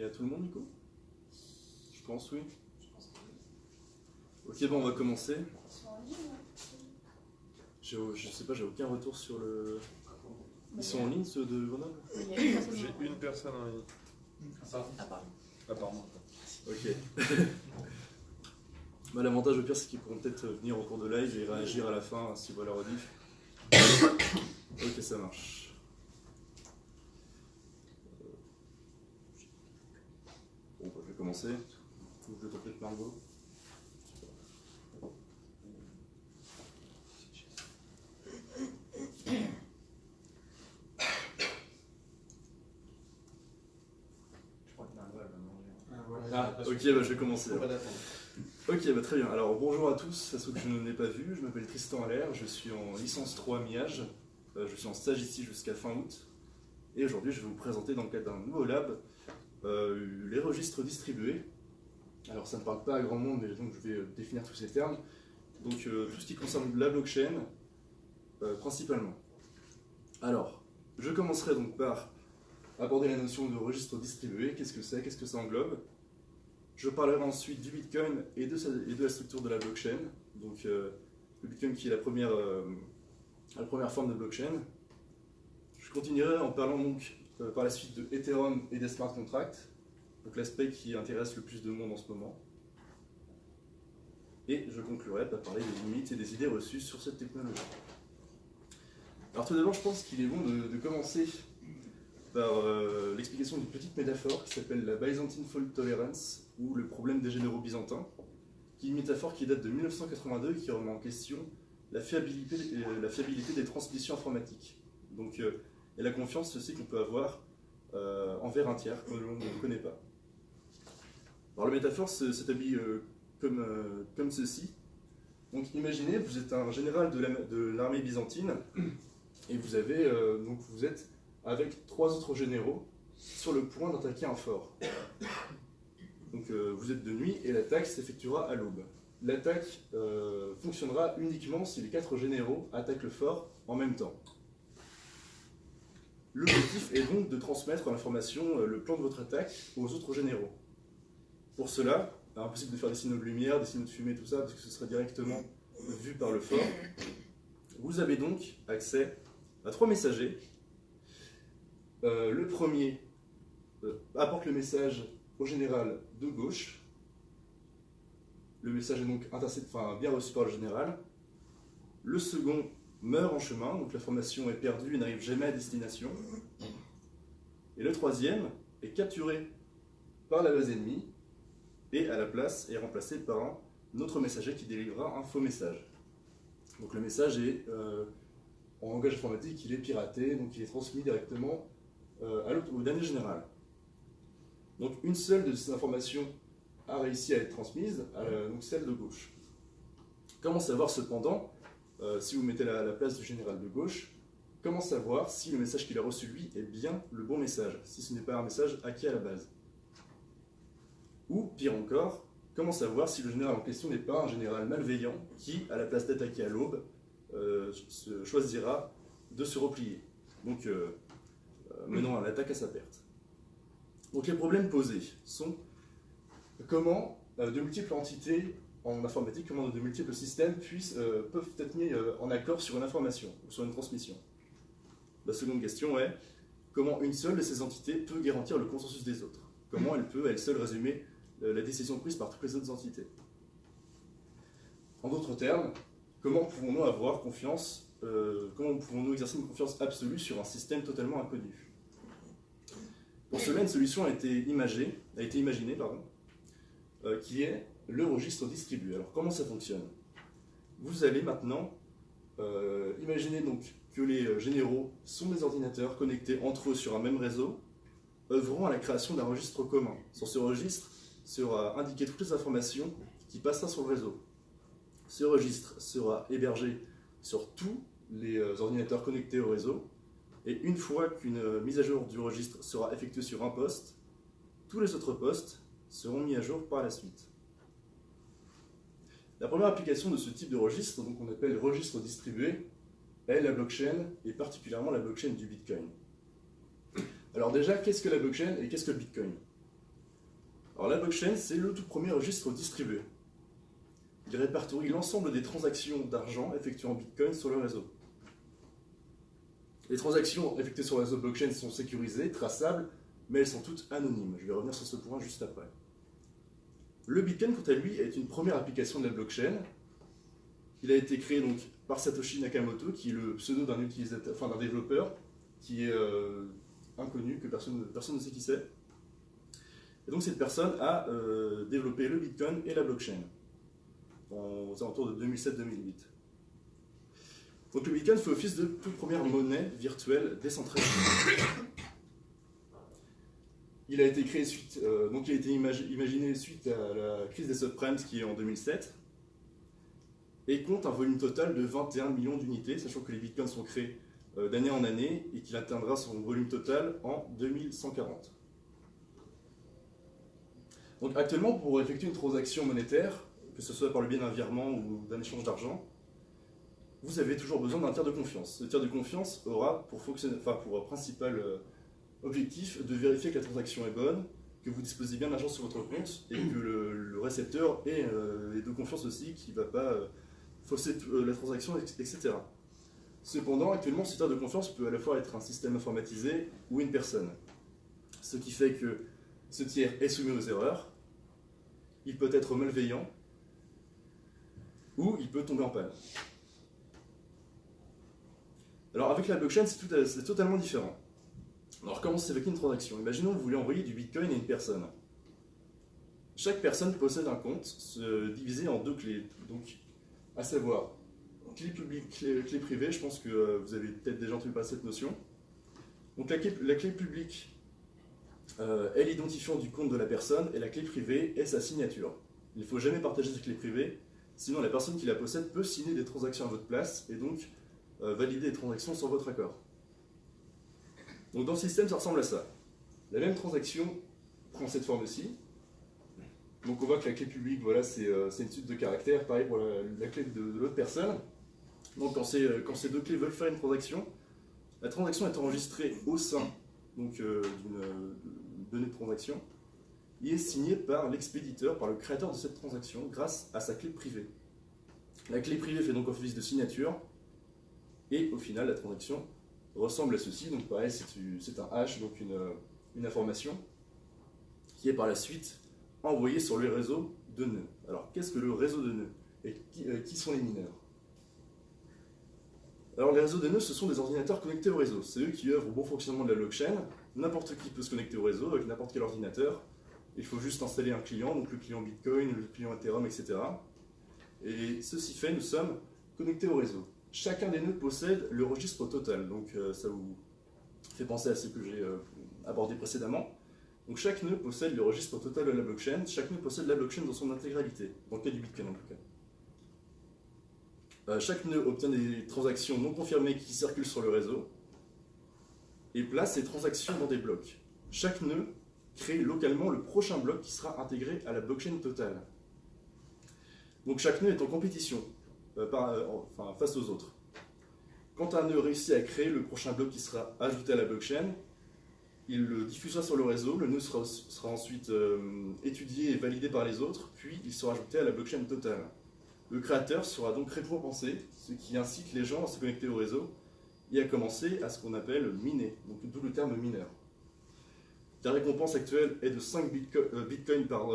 à tout le monde du coup? Je pense oui. Ok, bon, on va commencer. Je sais pas, j'ai aucun retour sur le... Ils sont en ligne ceux de Grenoble? J'ai une personne en ligne. Apparemment. Ok. Bah, l'avantage au pire c'est qu'ils pourront peut-être venir en cours de live et réagir à la fin s'ils voient la rediff. Ok, ça marche. Bon, bah, je vais commencer. Je vais tenter de Margot. Ah, ok, bah, je vais commencer. Ok, bah, très bien. Alors bonjour à tous, à ceux que je n'ai pas vus, je m'appelle Tristan Allaire, je suis en licence 3 MIAGE, je suis en stage ici jusqu'à fin août, et aujourd'hui je vais vous présenter dans le cadre d'un nouveau lab les registres distribués. Alors ça ne parle pas à grand monde, mais donc je vais définir tous ces termes. Donc tout ce qui concerne la blockchain, principalement. Alors, je commencerai donc par aborder la notion de registre distribué, qu'est-ce que c'est, qu'est-ce que ça englobe. Je parlerai ensuite du Bitcoin et de la structure de la blockchain. Donc le Bitcoin qui est la première forme de blockchain. Je continuerai en parlant donc par la suite de Ethereum et des smart contracts, donc l'aspect qui intéresse le plus de monde en ce moment. Et je conclurai par parler des limites et des idées reçues sur cette technologie. Alors tout d'abord, je pense qu'il est bon de commencer par l'explication d'une petite métaphore qui s'appelle la Byzantine Fault Tolerance, ou le problème des généraux byzantins, qui est une métaphore qui date de 1982 et qui remet en question la fiabilité des transmissions informatiques. Donc, et la confiance aussi qu'on peut avoir envers un tiers que l'on ne connaît pas. Alors la métaphore s'établit comme ceci. Donc imaginez, vous êtes un général de l'armée byzantine, et vous êtes avec 3 autres généraux sur le point d'attaquer un fort. Donc vous êtes de nuit et l'attaque s'effectuera à l'aube. L'attaque fonctionnera uniquement si les 4 généraux attaquent le fort en même temps. L'objectif est donc de transmettre l'information, le plan de votre attaque, aux autres généraux. Pour cela, impossible de faire des signaux de lumière, des signaux de fumée, tout ça, parce que ce serait directement vu par le fort. Vous avez donc accès à 3 messagers. Le premier apporte le message au général de gauche. Le message est donc bien reçu par le général. Le second meurt en chemin, donc l'information est perdue et n'arrive jamais à destination. Et le troisième est capturé par la base ennemie et à la place est remplacé par un autre messager qui délivrera un faux message. Donc le message est, en langage informatique, il est piraté, donc il est transmis directement au dernier général. Donc une seule de ces informations a réussi à être transmise, donc celle de gauche. Comment savoir cependant, si vous mettez la place du général de gauche, comment savoir si le message qu'il a reçu lui est bien le bon message, si ce n'est pas un message acquis à la base? Ou pire encore, comment savoir si le général en question n'est pas un général malveillant qui, à la place d'attaquer à l'aube, choisira de se replier, donc menant à l'attaque à sa perte. Donc les problèmes posés sont comment de multiples entités en informatique, comment de multiples systèmes peuvent être mis en accord sur une information ou sur une transmission. La seconde question est comment une seule de ces entités peut garantir le consensus des autres. Comment elle peut, elle seule, résumer la décision prise par toutes les autres entités. En d'autres termes, comment pouvons-nous avoir confiance, comment pouvons-nous exercer une confiance absolue sur un système totalement inconnu? Pour cela, une solution a été imaginée, qui est le registre distribué. Alors comment ça fonctionne? Vous allez maintenant imaginer donc que les généraux sont des ordinateurs connectés entre eux sur un même réseau, œuvrant à la création d'un registre commun. Sur ce registre sera indiqué toutes les informations qui passera sur le réseau. Ce registre sera hébergé sur tous les ordinateurs connectés au réseau, et une fois qu'une mise à jour du registre sera effectuée sur un poste, tous les autres postes seront mis à jour par la suite. La première application de ce type de registre, donc on appelle registre distribué, est la blockchain, et particulièrement la blockchain du Bitcoin. Alors déjà, qu'est-ce que la blockchain et qu'est-ce que le Bitcoin? Alors la blockchain, c'est le tout premier registre distribué. Il répertorie l'ensemble des transactions d'argent effectuées en Bitcoin sur le réseau. Les transactions effectuées sur le réseau blockchain sont sécurisées, traçables, mais elles sont toutes anonymes. Je vais revenir sur ce point juste après. Le Bitcoin, quant à lui, est une première application de la blockchain. Il a été créé donc par Satoshi Nakamoto, qui est le pseudo d'un utilisateur, enfin d'un développeur, qui est inconnu, que personne ne sait qui c'est. Et donc cette personne a développé le Bitcoin et la blockchain aux alentours de 2007-2008. Donc le Bitcoin fait office de toute première monnaie virtuelle décentralisée. Il a été créé donc il a été imaginé suite à la crise des subprimes qui est en 2007 et compte un volume total de 21 millions d'unités, sachant que les bitcoins sont créés d'année en année et qu'il atteindra son volume total en 2140. Donc actuellement, pour effectuer une transaction monétaire, que ce soit par le biais d'un virement ou d'un échange d'argent, vous avez toujours besoin d'un tiers de confiance. Ce tiers de confiance aura pour principal objectif de vérifier que la transaction est bonne, que vous disposez bien d'argent sur votre compte et que le récepteur est de confiance aussi, qui ne va pas fausser la transaction, etc. Cependant, actuellement, ce tiers de confiance peut à la fois être un système informatisé ou une personne. Ce qui fait que ce tiers est soumis aux erreurs, il peut être malveillant ou il peut tomber en panne. Alors avec la blockchain, c'est totalement différent. Alors comment s'effectue une transaction? Imaginons que vous voulez envoyer du Bitcoin à une personne. Chaque personne possède un compte divisé en deux clés, donc à savoir clé publique, clé privée. Je pense que vous avez peut-être déjà entendu parler de cette notion. Donc la clé publique est l'identifiant du compte de la personne et la clé privée est sa signature. Il ne faut jamais partager cette clé privée, sinon la personne qui la possède peut signer des transactions à votre place et donc valider les transactions sans votre accord. Donc dans le système, ça ressemble à ça. La même transaction prend cette forme-ci. Donc on voit que la clé publique, voilà, c'est une suite de caractères, pareil pour la clé de l'autre personne. Donc quand ces deux clés veulent faire une transaction, la transaction est enregistrée au sein d'une donnée de transaction et est signée par l'expéditeur, par le créateur de cette transaction, grâce à sa clé privée. La clé privée fait donc office de signature, et au final, la transaction ressemble à ceci. Donc pareil, c'est un hash, donc une information, qui est par la suite envoyée sur le réseau de nœuds. Alors, qu'est-ce que le réseau de nœuds? Et qui sont les mineurs? Alors, les réseaux de nœuds, ce sont des ordinateurs connectés au réseau. C'est eux qui œuvrent au bon fonctionnement de la blockchain. N'importe qui peut se connecter au réseau avec n'importe quel ordinateur. Il faut juste installer un client, donc le client Bitcoin, le client Ethereum, etc. Et ceci fait, nous sommes connectés au réseau. Chacun des nœuds possède le registre total, donc ça vous fait penser à ce que j'ai abordé précédemment. Donc chaque nœud possède le registre total de la blockchain, chaque nœud possède la blockchain dans son intégralité, dans le cas du Bitcoin en tout cas. Chaque nœud obtient des transactions non confirmées qui circulent sur le réseau et place ces transactions dans des blocs. Chaque nœud crée localement le prochain bloc qui sera intégré à la blockchain totale. Donc chaque nœud est en compétition. Face aux autres. Quand un nœud réussit à créer le prochain bloc qui sera ajouté à la blockchain, il le diffusera sur le réseau, le nœud sera ensuite étudié et validé par les autres, puis il sera ajouté à la blockchain totale. Le créateur sera donc récompensé, ce qui incite les gens à se connecter au réseau et à commencer à ce qu'on appelle miner, donc d'où le terme mineur. La récompense actuelle est de 5 bitcoins par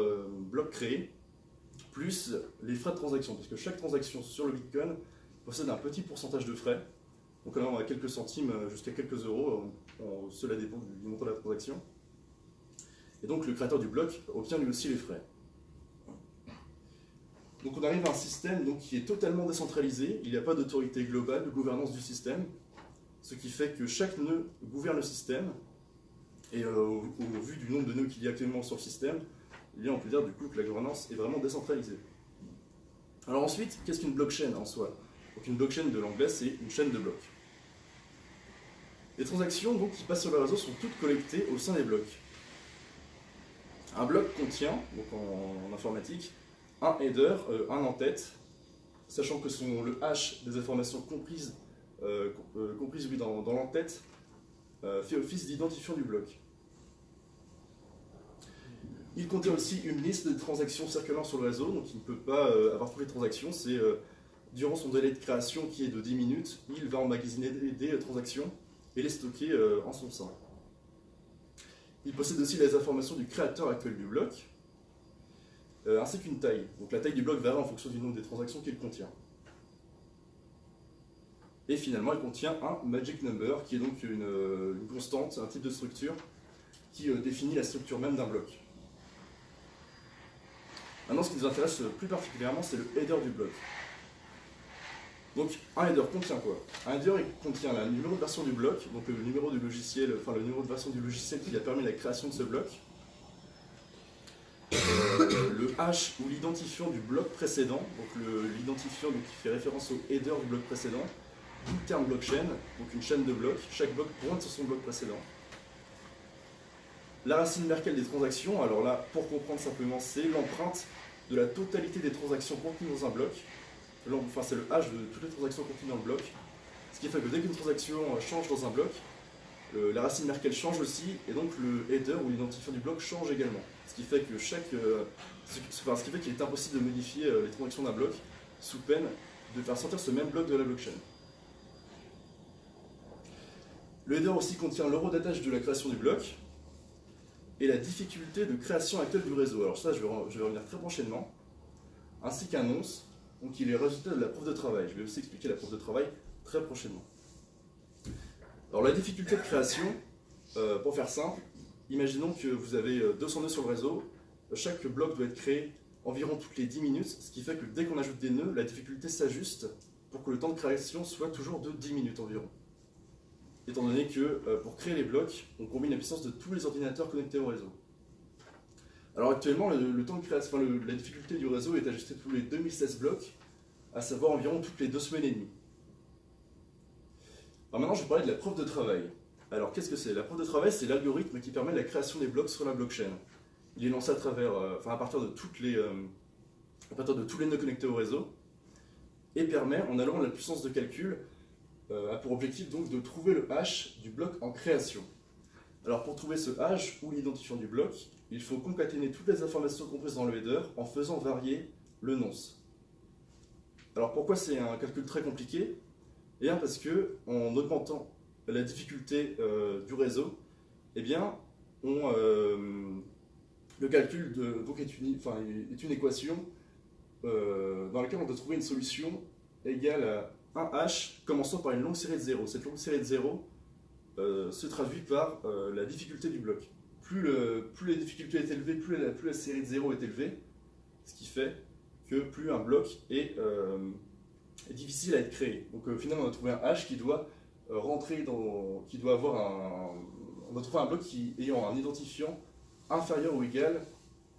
bloc créé, plus les frais de transaction, parce que chaque transaction sur le Bitcoin possède un petit pourcentage de frais. Donc là, on a quelques centimes jusqu'à quelques euros, cela dépend du montant de la transaction. Et donc le créateur du bloc obtient lui aussi les frais. Donc on arrive à un système qui est totalement décentralisé, il n'y a pas d'autorité globale de gouvernance du système, ce qui fait que chaque nœud gouverne le système, et au vu du nombre de nœuds qu'il y a actuellement sur le système, on peut dire du coup que la gouvernance est vraiment décentralisée. Alors ensuite, qu'est-ce qu'une blockchain en soi? Donc une blockchain de l'anglais, c'est une chaîne de blocs. Les transactions qui passent sur le réseau sont toutes collectées au sein des blocs. Un bloc contient, donc en informatique, un header, un en-tête, sachant que le hash des informations comprises dans l'en-tête fait office d'identifiant du bloc. Il contient aussi une liste de transactions circulant sur le réseau, donc il ne peut pas avoir toutes les transactions. C'est durant son délai de création qui est de 10 minutes, il va emmagasiner des transactions et les stocker en son sein. Il possède aussi les informations du créateur actuel du bloc, ainsi qu'une taille. Donc la taille du bloc varie en fonction du nombre des transactions qu'il contient. Et finalement, il contient un magic number, qui est donc une constante, un type de structure, qui définit la structure même d'un bloc. Maintenant, ce qui nous intéresse plus particulièrement, c'est le header du bloc. Donc, un header contient quoi? Un header il contient le numéro de version du bloc, donc le numéro du logiciel, enfin le numéro de version du logiciel qui a permis la création de ce bloc, le hash ou l'identifiant du bloc précédent, donc l'identifiant qui fait référence au header du bloc précédent, ou le terme blockchain, donc une chaîne de blocs, chaque bloc pointe sur son bloc précédent. La racine Merkel des transactions, alors là, pour comprendre simplement, c'est l'empreinte de la totalité des transactions contenues dans un bloc. Enfin, c'est le hash de toutes les transactions contenues dans le bloc. Ce qui fait que dès qu'une transaction change dans un bloc, la racine Merkel change aussi, et donc le header ou l'identifiant du bloc change également. Ce qui fait que ce qui fait qu'il est impossible de modifier les transactions d'un bloc sous peine de faire sortir ce même bloc de la blockchain. Le header aussi contient l'horodatage de la création du bloc et la difficulté de création actuelle du réseau. Alors ça, je vais revenir très prochainement, ainsi qu'un nonce. Donc il est le résultat de la preuve de travail. Je vais aussi expliquer la preuve de travail très prochainement. Alors la difficulté de création, pour faire simple, imaginons que vous avez 200 nœuds sur le réseau. Chaque bloc doit être créé environ toutes les 10 minutes, ce qui fait que dès qu'on ajoute des nœuds, la difficulté s'ajuste pour que le temps de création soit toujours de 10 minutes environ. Étant donné que pour créer les blocs, on combine la puissance de tous les ordinateurs connectés au réseau. Alors actuellement, le temps de création, la difficulté du réseau est ajustée tous les 2016 blocs, à savoir environ toutes les 2 semaines et demie. Alors maintenant, je vais parler de la preuve de travail. Alors qu'est-ce que c'est? La preuve de travail, c'est l'algorithme qui permet la création des blocs sur la blockchain. Il est lancé à partir de tous les nœuds connectés au réseau, et permet, en allant la puissance de calcul, a pour objectif donc de trouver le hash du bloc en création. Alors pour trouver ce hash ou l'identifiant du bloc, il faut concaténer toutes les informations comprises dans le header en faisant varier le nonce. Alors pourquoi c'est un calcul très compliqué? Eh bien parce que en augmentant la difficulté du réseau, eh bien le calcul est une équation dans laquelle on doit trouver une solution égale à un hash commençant par une longue série de zéros. Cette longue série de zéros se traduit par la difficulté du bloc. Plus la difficulté est élevée, plus la série de zéros est élevée, ce qui fait que plus un bloc est difficile à être créé. Donc finalement, on a trouvé un hash qui doit rentrer dans, qui doit avoir on doit trouver un bloc ayant un identifiant inférieur ou égal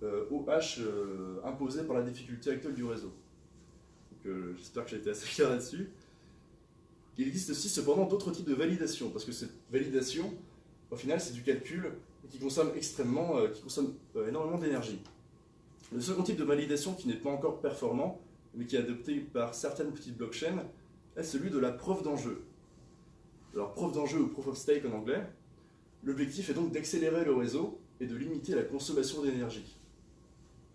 au hash imposé par la difficulté actuelle du réseau. J'espère que j'ai été assez clair là-dessus. Il existe aussi cependant d'autres types de validation, parce que cette validation, au final, c'est du calcul qui consomme énormément d'énergie. Le second type de validation qui n'est pas encore performant, mais qui est adopté par certaines petites blockchains, est celui de la preuve d'enjeu. Alors, preuve d'enjeu ou proof of stake en anglais, l'objectif est donc d'accélérer le réseau et de limiter la consommation d'énergie.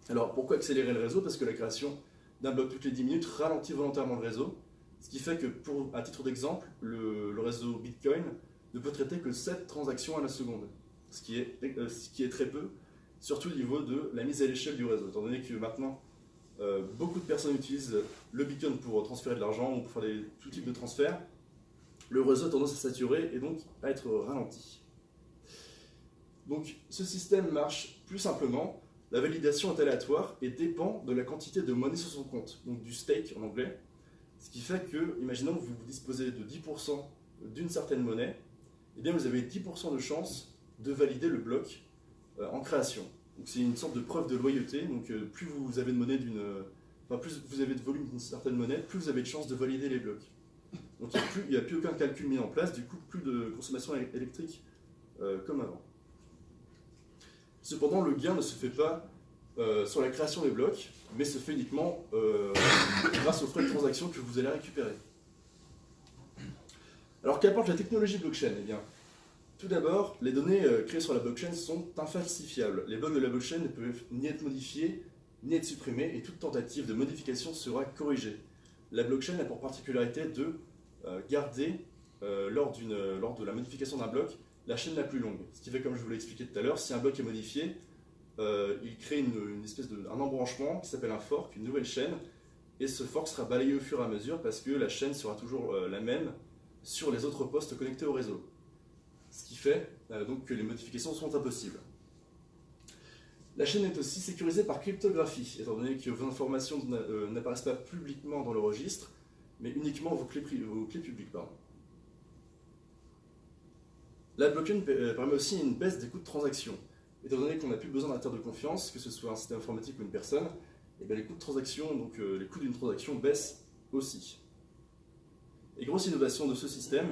Alors, pourquoi accélérer le réseau? Parce que la création d'un bloc toutes les 10 minutes ralentit volontairement le réseau, ce qui fait que, à titre d'exemple, le réseau Bitcoin ne peut traiter que 7 transactions à la seconde, ce qui est très peu, surtout au niveau de la mise à l'échelle du réseau, étant donné que maintenant, beaucoup de personnes utilisent le Bitcoin pour transférer de l'argent ou pour faire tout type de transfert. Le réseau a tendance à saturer et donc à être ralenti. Donc ce système marche plus simplement. La validation est aléatoire et dépend de la quantité de monnaie sur son compte, donc du stake en anglais. Ce qui fait que, imaginons que vous disposez de 10% d'une certaine monnaie, et bien vous avez 10% de chance de valider le bloc en création. Donc c'est une sorte de preuve de loyauté. Donc plus vous avez de monnaie plus vous avez de volume d'une certaine monnaie, plus vous avez de chances de valider les blocs. Donc il n'y a plus aucun calcul mis en place, du coup plus de consommation électrique comme avant. Cependant, le gain ne se fait pas sur la création des blocs, mais se fait uniquement grâce aux frais de transaction que vous allez récupérer. Alors qu'apporte la technologie blockchain? Eh bien, Tout d'abord, les données créées sur la blockchain sont infalsifiables. Les blocs de la blockchain ne peuvent ni être modifiés, ni être supprimés, et toute tentative de modification sera corrigée. La blockchain a pour particularité de garder, lors de la modification d'un bloc, la chaîne la plus longue. Ce qui fait, comme je vous l'ai expliqué tout à l'heure, si un bloc est modifié, il crée une espèce un embranchement qui s'appelle un fork, une nouvelle chaîne, et ce fork sera balayé au fur et à mesure parce que la chaîne sera toujours la même sur les autres postes connectés au réseau. Ce qui fait donc que les modifications sont impossibles. La chaîne est aussi sécurisée par cryptographie, étant donné que vos informations n'apparaissent pas publiquement dans le registre, mais uniquement vos clés publiques. La blockchain permet aussi une baisse des coûts de transaction. Étant donné qu'on n'a plus besoin d'un tiers de confiance, que ce soit un système informatique ou une personne, et bien les coûts de transaction, donc les coûts d'une transaction baissent aussi. Et grosse innovation de ce système,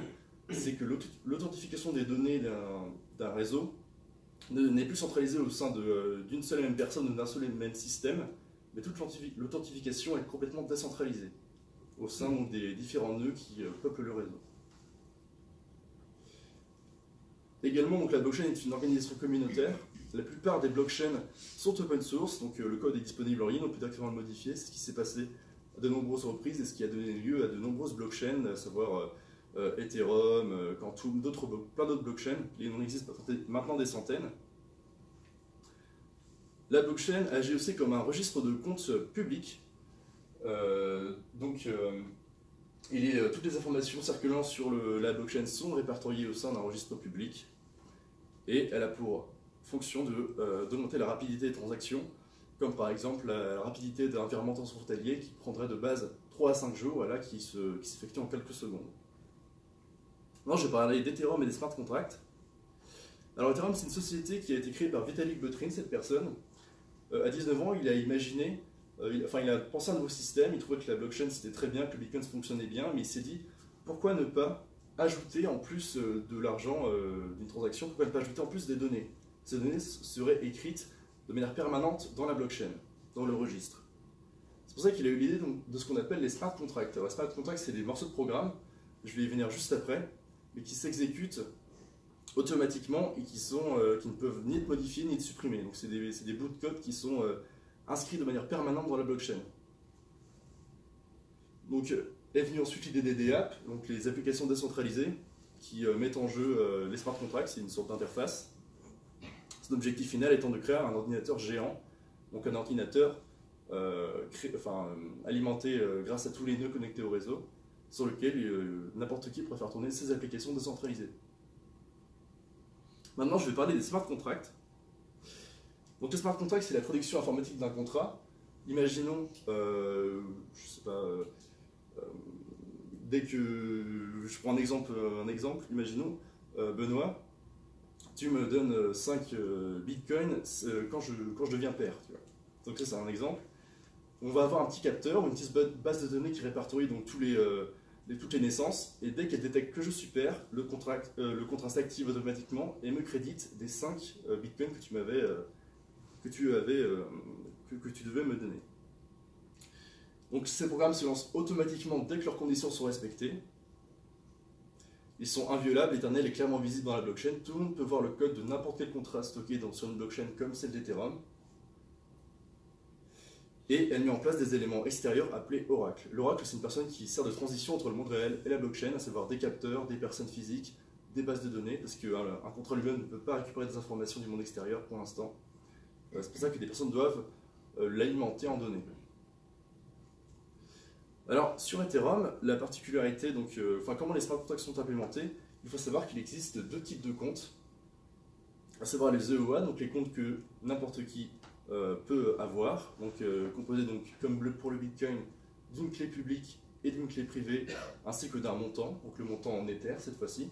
c'est que l'authentification des données d'un réseau n'est plus centralisée au sein d'une seule et même personne ou d'un seul et même système, mais toute l'authentification est complètement décentralisée au sein donc, des différents nœuds qui peuplent le réseau. Également, donc, la blockchain est une organisation communautaire. La plupart des blockchains sont open source, donc le code est disponible en ligne, on peut directement le modifier. C'est ce qui s'est passé à de nombreuses reprises et ce qui a donné lieu à de nombreuses blockchains, à savoir Ethereum, Quantum, plein d'autres blockchains. Il en existe maintenant des centaines. La blockchain agit aussi comme un registre de comptes public. Toutes les informations circulant sur la blockchain sont répertoriées au sein d'un registre public et elle a pour fonction d'augmenter la rapidité des transactions, comme par exemple la rapidité d'un virement transfrontalier qui prendrait de base 3 à 5 jours, voilà, qui s'effectue en quelques secondes. Maintenant, je vais parler d'Ethereum et des smart contracts. Alors, Ethereum, c'est une société qui a été créée par Vitalik Buterin, cette personne. À 19 ans, il a imaginé, il a pensé à un nouveau système, il trouvait que la blockchain c'était très bien, que le Bitcoin fonctionnait bien, mais il s'est dit, pourquoi ne pas ajouter en plus de l'argent d'une transaction, pourquoi ne pas ajouter en plus des données? Ces données seraient écrites de manière permanente dans la blockchain, dans le registre. C'est pour ça qu'il a eu l'idée de ce qu'on appelle les smart contracts. Alors, les smart contracts, c'est des morceaux de programme, je vais y venir juste après, mais qui s'exécutent automatiquement et qui ne peuvent ni être modifiés ni être supprimés. Donc c'est des bouts de code qui sont inscrits de manière permanente dans la blockchain. Donc est venue ensuite l'idée des DApps, donc les applications décentralisées qui mettent en jeu les smart contracts, c'est une sorte d'interface. Son objectif final étant de créer un ordinateur géant, donc un ordinateur alimenté grâce à tous les nœuds connectés au réseau, sur lequel n'importe qui pourrait faire tourner ses applications décentralisées. Maintenant, je vais parler des smart contracts. Donc, les smart contracts, c'est la traduction informatique d'un contrat. Imaginons, dès que je prends un exemple, imaginons, Benoît, tu me donnes 5 bitcoins quand je deviens père. Tu vois. Donc, ça, c'est un exemple. On va avoir un petit capteur, une petite base de données qui répertorie donc, toutes les naissances, et dès qu'elle détecte que je suis père, le contrat s'active automatiquement et me crédite des 5 bitcoins que tu devais me donner. Donc ces programmes se lancent automatiquement dès que leurs conditions sont respectées. Ils sont inviolables, éternels et clairement visibles dans la blockchain. Tout le monde peut voir le code de n'importe quel contrat stocké sur une blockchain comme celle d'Ethereum. Et elle met en place des éléments extérieurs appelés oracles. L'oracle, c'est une personne qui sert de transition entre le monde réel et la blockchain, à savoir des capteurs, des personnes physiques, des bases de données, parce qu'un contrat lui-même ne peut pas récupérer des informations du monde extérieur pour l'instant. C'est pour ça que des personnes doivent l'alimenter en données. Alors, sur Ethereum, la particularité, comment les smart contracts sont implémentés, il faut savoir qu'il existe 2 types de comptes, à savoir les EOA, donc les comptes que n'importe qui peut avoir, composé comme pour le Bitcoin d'une clé publique et d'une clé privée, ainsi que d'un montant, donc le montant en Ether cette fois-ci.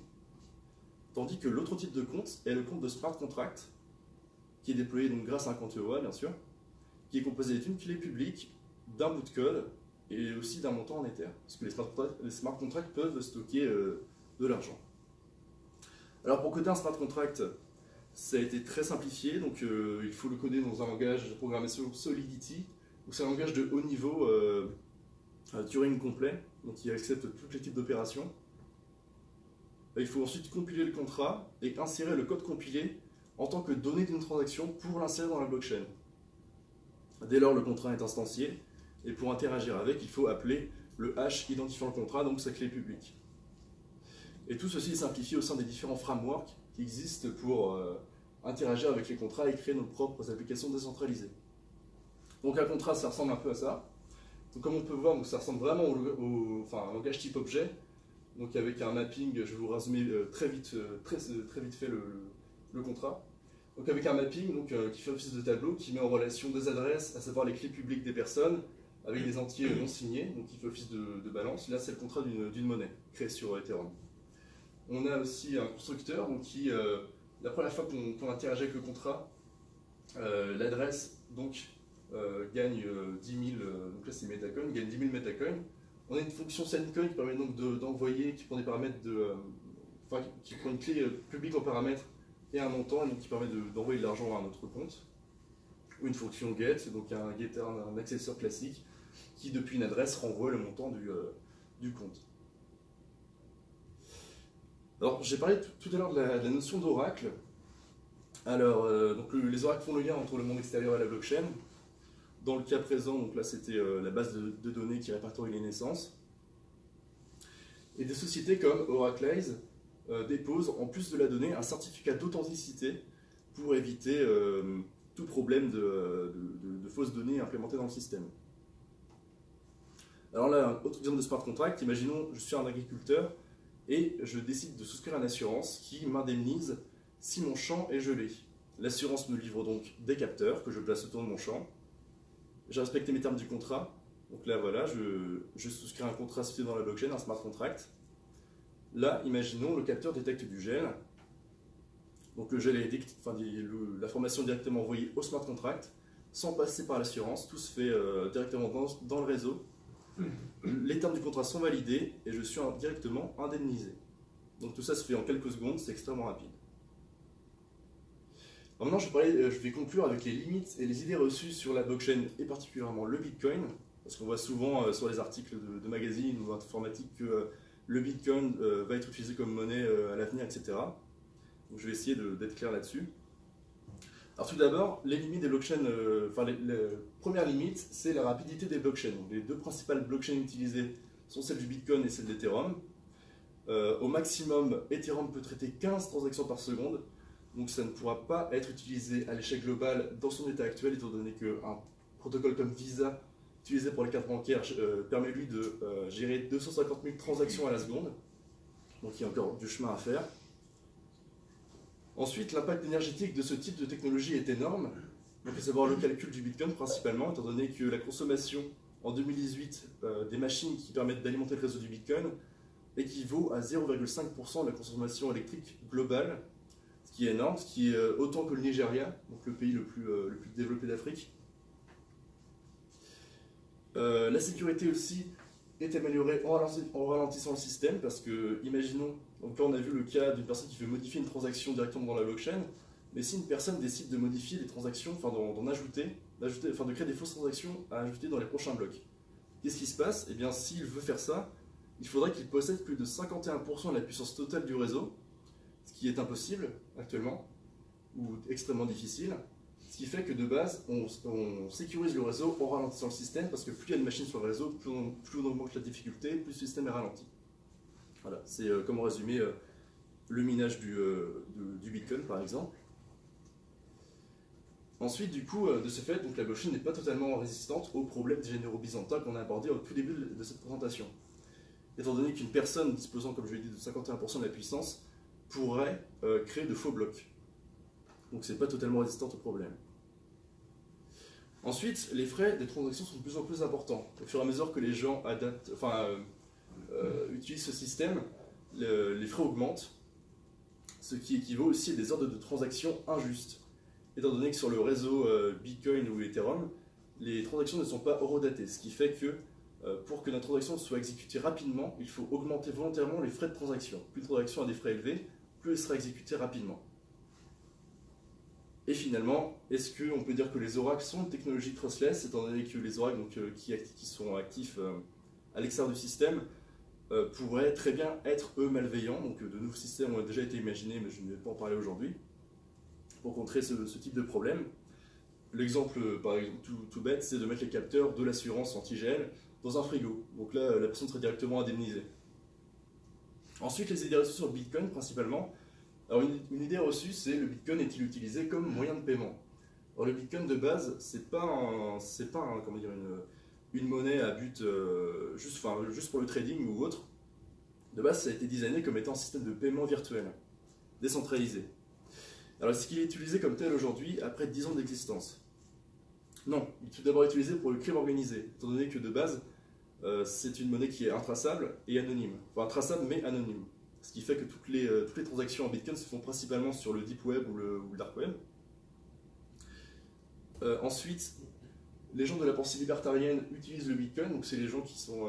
Tandis que l'autre type de compte est le compte de smart contract, qui est déployé grâce à un compte EOA bien sûr, qui est composé d'une clé publique, d'un bout de code et aussi d'un montant en Ether, parce que les smart contracts peuvent stocker de l'argent. Alors pour coder un smart contract, ça a été très simplifié, donc il faut le coder dans un langage de programmation Solidity, donc c'est un langage de haut niveau Turing complet, donc qui accepte tous les types d'opérations. il faut ensuite compiler le contrat et insérer le code compilé en tant que donnée d'une transaction pour l'insérer dans la blockchain. Dès lors, le contrat est instancié, et pour interagir avec, il faut appeler le hash identifiant le contrat, donc sa clé publique. Et tout ceci est simplifié au sein des différents frameworks qui existent pour interagir avec les contrats et créer nos propres applications décentralisées. Donc un contrat, ça ressemble un peu à ça. Donc comme on peut voir, donc, ça ressemble vraiment au langage type objet, donc avec un mapping, je vais vous résumer très vite fait le contrat. Donc avec un mapping qui fait office de tableau, qui met en relation des adresses, à savoir les clés publiques des personnes, avec des entiers non signés, donc qui fait office de balance. Là, c'est le contrat d'une monnaie créée sur Ethereum. On a aussi un constructeur donc, qui, la première fois qu'on interagit avec le contrat, l'adresse gagne 10 000, donc là c'est Metacoin, gagne 10 000 Metacoin. On a une fonction sendCoin qui permet donc d'envoyer, qui prend des paramètres qui prend une clé publique en paramètres et un montant, donc qui permet d'envoyer de l'argent à un autre compte. Ou une fonction get, donc un getter, un accesseur classique, qui depuis une adresse renvoie le montant du compte. Alors j'ai parlé tout à l'heure de la notion d'oracle. Alors les oracles font le lien entre le monde extérieur et la blockchain. Dans le cas présent, donc là c'était la base de données qui répertorie les naissances. Et des sociétés comme Oraclize déposent, en plus de la donnée, un certificat d'authenticité pour éviter tout problème de fausses données implémentées dans le système. Alors là, un autre exemple de smart contract, imaginons je suis un agriculteur et je décide de souscrire à une assurance qui m'indemnise si mon champ est gelé. L'assurance me livre donc des capteurs que je place autour de mon champ. J'ai respecté mes termes du contrat. Donc là, voilà, je souscris un contrat situé dans la blockchain, un smart contract. Là, imaginons, le capteur détecte du gel. Donc le gel est l'information est directement envoyée au smart contract, sans passer par l'assurance. Tout se fait directement dans le réseau. Les termes du contrat sont validés et je suis directement indemnisé. Donc tout ça se fait en quelques secondes, c'est extrêmement rapide. Maintenant, je vais conclure avec les limites et les idées reçues sur la blockchain et particulièrement le Bitcoin, parce qu'on voit souvent sur les articles de magazines ou informatiques que le Bitcoin va être utilisé comme monnaie à l'avenir, etc. Donc je vais essayer d'être clair là-dessus. Alors tout d'abord, les limites des blockchains, les premières limites, c'est la rapidité des blockchains. Donc, les deux principales blockchains utilisées sont celles du Bitcoin et celles d'Ethereum. Au maximum, Ethereum peut traiter 15 transactions par seconde. Donc ça ne pourra pas être utilisé à l'échelle globale dans son état actuel, étant donné qu'un protocole comme Visa, utilisé pour les cartes bancaires, permet lui de gérer 250 000 transactions à la seconde. Donc il y a encore du chemin à faire. Ensuite, l'impact énergétique de ce type de technologie est énorme. Donc, il faut savoir le calcul du Bitcoin principalement, étant donné que la consommation en 2018 des machines qui permettent d'alimenter le réseau du Bitcoin équivaut à 0,5% de la consommation électrique globale, ce qui est énorme, ce qui est autant que le Nigeria, donc le pays le plus développé d'Afrique. La sécurité aussi est améliorée en ralentissant le système, parce que, imaginons, donc là on a vu le cas d'une personne qui veut modifier une transaction directement dans la blockchain, mais si une personne décide de modifier les transactions, de créer des fausses transactions à ajouter dans les prochains blocs, qu'est-ce qui se passe? Eh bien, s'il veut faire ça, il faudrait qu'il possède plus de 51% de la puissance totale du réseau, ce qui est impossible actuellement, ou extrêmement difficile. Ce qui fait que de base, on sécurise le réseau en ralentissant le système, parce que plus il y a de machines sur le réseau, plus on augmente la difficulté, plus le système est ralenti. Voilà, c'est comment résumer le minage du Bitcoin par exemple. Ensuite, du coup, de ce fait, donc, la blockchain n'est pas totalement résistante aux problèmes des généraux byzantins qu'on a abordés au tout début de cette présentation. Étant donné qu'une personne disposant, comme je l'ai dit, de 51% de la puissance pourrait créer de faux blocs. Donc c'est pas totalement résistante au problème. Ensuite, les frais des transactions sont de plus en plus importants. Au fur et à mesure que les gens utilisent ce système, les frais augmentent, ce qui équivaut aussi à des ordres de transaction injustes. Étant donné que sur le réseau Bitcoin ou Ethereum, les transactions ne sont pas horodatées, ce qui fait que pour que notre transaction soit exécutée rapidement, il faut augmenter volontairement les frais de transaction. Plus une transaction a des frais élevés, plus elle sera exécutée rapidement. Et finalement, est-ce qu'on peut dire que les oracles sont une technologie trustless, étant donné que les oracles qui sont actifs à l'extérieur du système pourraient très bien être eux malveillants. Donc de nouveaux systèmes ont déjà été imaginés, mais je ne vais pas en parler aujourd'hui, pour contrer ce type de problème. L'exemple, par exemple, tout bête, c'est de mettre les capteurs de l'assurance anti-gel dans un frigo. Donc là, la personne serait directement indemnisée. Ensuite, les idées reçues sur le Bitcoin, principalement. Alors, une idée reçue, c'est le Bitcoin est-il utilisé comme moyen de paiement? Alors, le Bitcoin, de base, c'est pas comment dire, une monnaie à but juste pour le trading ou autre. De base, ça a été designé comme étant un système de paiement virtuel, décentralisé. Alors, est-ce qu'il est utilisé comme tel aujourd'hui, après 10 ans d'existence? Non, il est tout d'abord utilisé pour le crime organisé, étant donné que de base, c'est une monnaie qui est intraçable et anonyme. Enfin, intraçable mais anonyme. Ce qui fait que toutes les transactions en Bitcoin se font principalement sur le Deep Web ou le Dark Web. Ensuite, les gens de la pensée libertarienne utilisent le Bitcoin, donc c'est les gens qui sont...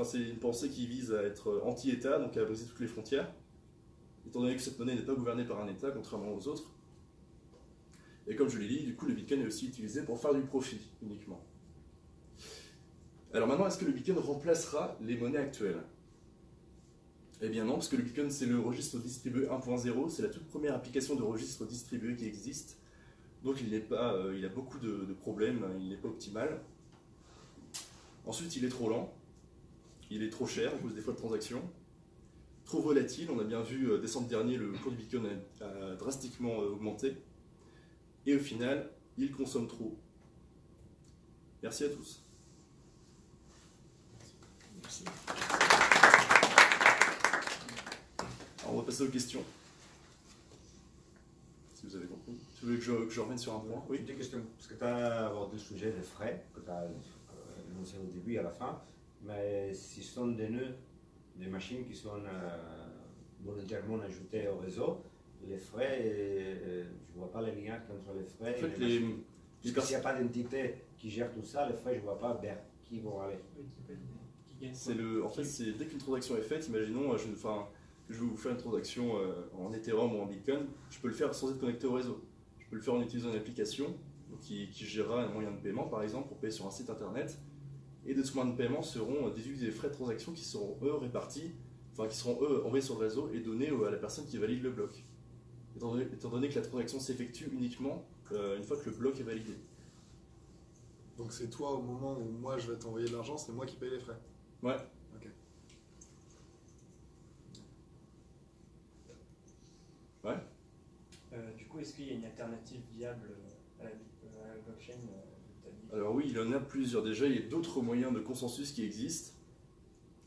c'est une pensée qui vise à être anti-État, donc à briser toutes les frontières, étant donné que cette monnaie n'est pas gouvernée par un État, contrairement aux autres. Et comme je l'ai dit, du coup, le Bitcoin est aussi utilisé pour faire du profit, uniquement. Alors maintenant, est-ce que le Bitcoin remplacera les monnaies actuelles? Eh bien non, parce que le Bitcoin, c'est le registre distribué 1.0, c'est la toute première application de registre distribué qui existe. Donc il a beaucoup de problèmes, il n'est pas optimal. Ensuite, il est trop lent, il est trop cher à cause des frais de transaction, trop volatile, on a bien vu décembre dernier, le cours du Bitcoin a drastiquement augmenté. Et au final, il consomme trop. Merci à tous. Merci. Alors on va passer aux questions. Si vous avez compris. Tu veux que je revienne sur un point? Oui. Une question, parce que tu as abordé le sujet des frais, que tu as énoncé au début et à la fin, mais si ce sont des nœuds, des machines qui sont monétairement ajoutées au réseau, les frais, je ne vois pas les liens entre les frais en fait, et les machines. Parce qu'il n'y a pas d'entité qui gère tout ça, les frais, je ne vois pas vers qui vont aller. En fait, c'est dès qu'une transaction est faite, imaginons, je vais vous faire une transaction en Ethereum ou en Bitcoin, je peux le faire sans être connecté au réseau. Je peux le faire en utilisant une application qui gérera un moyen de paiement, par exemple, pour payer sur un site internet. Et de ce moyen de paiement seront déduits des frais de transaction qui seront eux répartis, qui seront eux envoyés sur le réseau et donnés à la personne qui valide le bloc. Étant donné que la transaction s'effectue uniquement une fois que le bloc est validé. Donc c'est toi, au moment où moi je vais t'envoyer de l'argent, c'est moi qui paye les frais? Ouais. Ok. Ouais. Du coup, est-ce qu'il y a une alternative viable à la blockchain Alors oui, il y en a plusieurs. Déjà, il y a d'autres moyens de consensus qui existent,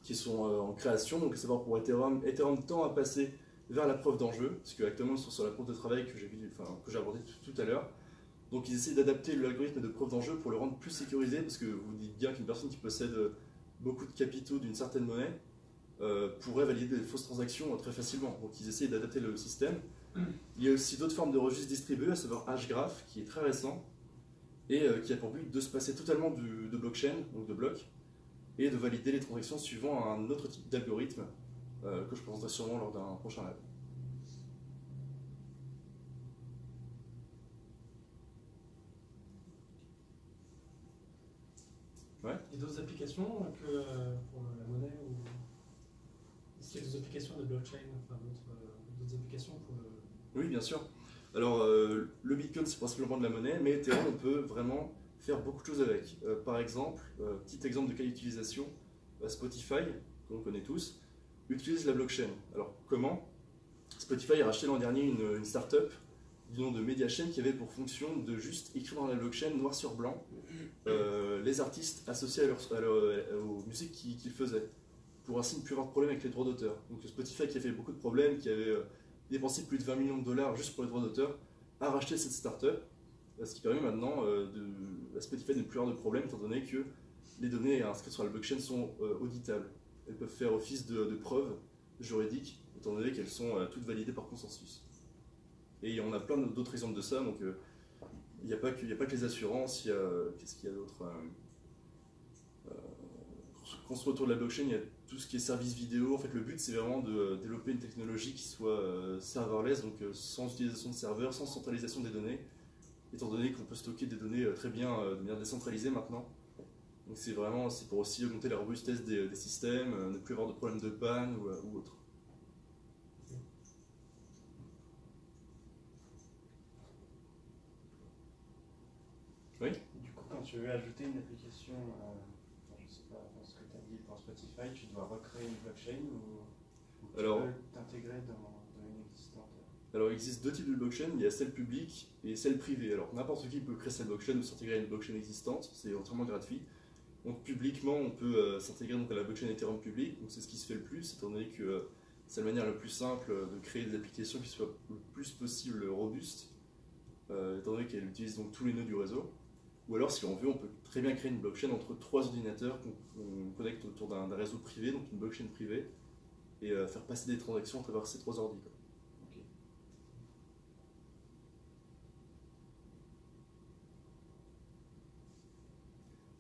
qui sont en création. Donc, à savoir pour Ethereum tend à passer vers la preuve d'enjeu, parce qu'actuellement ils sont sur la preuve de travail que j'ai abordé tout à l'heure. Donc ils essaient d'adapter l'algorithme de preuve d'enjeu pour le rendre plus sécurisé, parce que vous dites bien qu'une personne qui possède beaucoup de capitaux d'une certaine monnaie pourrait valider des fausses transactions très facilement. Donc ils essaient d'adapter le système. Il y a aussi d'autres formes de registres distribués, à savoir Hgraph, qui est très récent, et qui a pour but de se passer totalement de blockchain, donc de blocs, et de valider les transactions suivant un autre type d'algorithme que je présenterai sûrement lors d'un prochain live. Ouais. Et d'autres applications que pour la monnaie ou... Est-ce qu'il y a d'autres applications de blockchain, enfin d'autres applications pour le... Oui, bien sûr. Alors, le Bitcoin, c'est principalement de la monnaie, mais Ethereum, on peut vraiment faire beaucoup de choses avec. Par exemple, petit exemple de cas d'utilisation, Spotify, qu'on connaît tous, utilise la blockchain. Alors, comment? Spotify a racheté l'an dernier une start-up du nom de MediaChain qui avait pour fonction de juste écrire dans la blockchain, noir sur blanc, les artistes associés aux musiques qu'ils faisaient, pour ainsi ne plus avoir de problème avec les droits d'auteur. Donc Spotify, qui a fait beaucoup de problèmes, qui avait dépensé plus de 20 millions de dollars juste pour les droits d'auteur, a racheté cette start-up, ce qui permet maintenant à Spotify de ne plus avoir de problème, étant donné que les données inscrites sur la blockchain sont auditables. Elles peuvent faire office de preuves juridiques, étant donné qu'elles sont toutes validées par consensus. Et on a plein d'autres exemples de ça, donc il n'y a pas que les assurances, qu'est-ce qu'il y a d'autre construit autour de la blockchain, il y a tout ce qui est service vidéo. En fait, le but, c'est vraiment de développer une technologie qui soit serverless, donc sans utilisation de serveurs, sans centralisation des données, étant donné qu'on peut stocker des données très bien de manière décentralisée maintenant. Donc c'est pour aussi augmenter la robustesse des systèmes, ne plus avoir de problèmes de panne ou autre. Oui. Du coup, quand tu veux ajouter une application, je ne sais pas ce que tu as dit pour Spotify, tu dois recréer une blockchain ou tu Alors, peux t'intégrer dans une existante? Alors il existe deux types de blockchain, il y a celle publique et celle privée. Alors n'importe qui peut créer sa blockchain ou s'intégrer à une blockchain existante, c'est entièrement gratuit. Donc publiquement, on peut s'intégrer donc à la blockchain Ethereum publique, donc c'est ce qui se fait le plus, étant donné que c'est la manière la plus simple de créer des applications qui soient le plus possible robustes, étant donné qu'elle utilise donc tous les nœuds du réseau. Ou alors si on veut, on peut très bien créer une blockchain entre trois ordinateurs qu'on connecte autour d'un réseau privé, donc une blockchain privée, et faire passer des transactions à travers ces trois ordi, quoi.